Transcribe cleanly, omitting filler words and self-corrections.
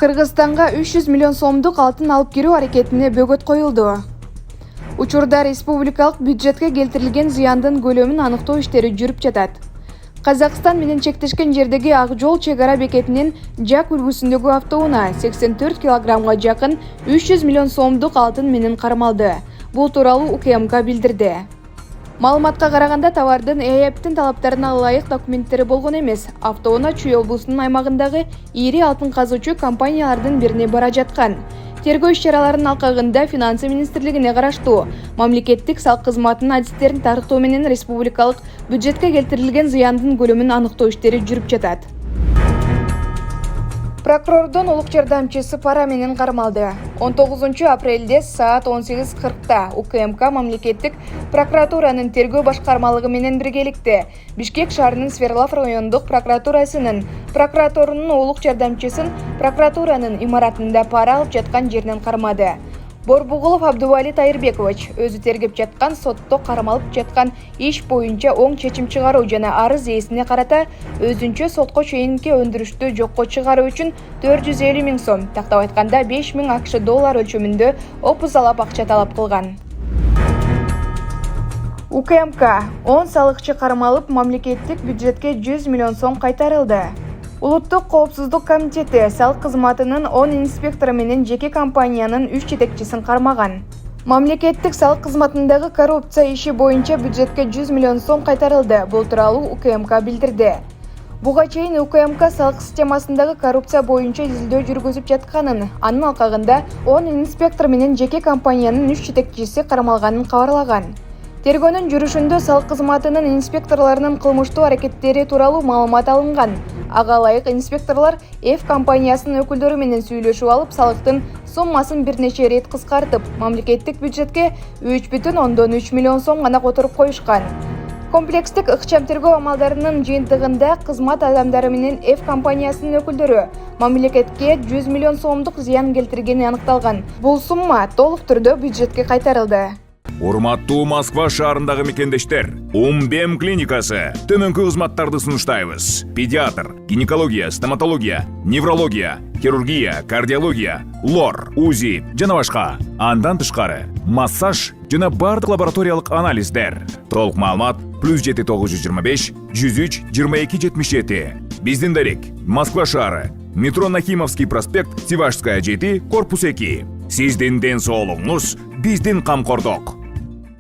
Кыргызстанга 300 миллион сомдук алтын алып кирүү аракетине бөгөт коюлду. Учурда республикалык бюджетке келтирилген зыяндын көлөмүн аныктоо иштери жүрүп жатат. Казакстан менен чектешкен жердеги Ак жол чек ара бекетинин Жак үлгүсүндөгү автоунаа 84 килограммга жакын 300 миллион сомдук алтын менен кармалды. Бул тууралуу УКМК билдирди. Маалыматка караганда товардын ЭЭПтин талаптарына ылайык документтери болгон эмес. Автоунаа Чүй облусунун аймагындагы ири алтын казуучу компаниялардын бирине бара жаткан. Тергөө иш-чараларынын алкагында Финансы министрлигине караштуу мамлекеттик салык кызматынын адистерин тарыктоо менен республикалык бюджетке келтирилген зыяндын көлөмүн аныктоо иштери жүрүп жатат. Прокурордун улук жардамчысы пара менен кармалды. 19 апрелде саат 18:40 УКМК мамлекеттик прокуратуранын тергөө башкармалыгы менен биргеликте Бишкек шаарынын Сверлов райондук прокуратурасынын прокураторунун улук жардамчысын прокуратуранын имаратында пара алып жаткан жеринен кармады. Борбугулов Абдували Тайырбекович өзү тергеп жаткан сотто кармалып жаткан иш боюнча оң чечим чыгаруу жана арыз ээсине карата өзүнчө сотко чейинки өндүрүштү жокко чыгаруу үчүн 450 миң сом, тактап айтканда 5 миң АКШ доллар өлчөмүндө опузалап акча талап кылган. УКМК 10 салыкчы кармалып, мамлекеттик бюджетке 100 миллион сом кайтарылды. Улуттук коопсуздук комитети салык кызматынын 10 инспектору менен жеке компаниянын 3 жетекчисин кармаган. Мамлекеттик салык кызматындагы коррупция иши боюнча бюджетке 100 миллион сом кайтарылды. Бул тууралуу УКМК билдирди. Буга чейин УКМК салык системасындагы коррупция боюнча изилдөө жүргүзүп жатканын, анын алкагында 10 инспектор менен жеке компаниянын 3 жетекчиси кармалганын кабарлаган. Тергөөнүн жүрүшүндө салык кызматынын инспекторлорунун кылмыштуу аракеттери тууралуу маалымат алынган. Ага ылайык инспекторлор F компаниясынын өкүлдөрү менен сүйлөшүп алып, салыктын суммасын бир нече рет кыскартып, мамлекеттик бюджетке 3,3 миллион сом гана которуп коюшкан. Комплекстик ыкчам тергөө амалдарынын жыйынтыгында кызмат адамдары менен F компаниясынын өкүлдөрү мамлекетке 100 миллион сомдук зыян келтиргени аныкталган. Бул сумма толук түрдө бюджетке кайтарылды. Урматтуу Москва шаарындагы мекендештер, Умбем клиникасы төмөнкү кызматтарды сунуштайбыз. Педиатр, гинекология, стоматология, неврология, хирургия, кардиология, лор, УЗИ жана башка. Андан тышкары массаж жана бардык лабораториялык анализдер. Толук маалымат +7 925 103 22 77. Биздин дарек Москва шаары, метро Нахимовский проспект, Сивашская 7, корпус 2. Сиздин ден соолугуңуз биздин камкордук.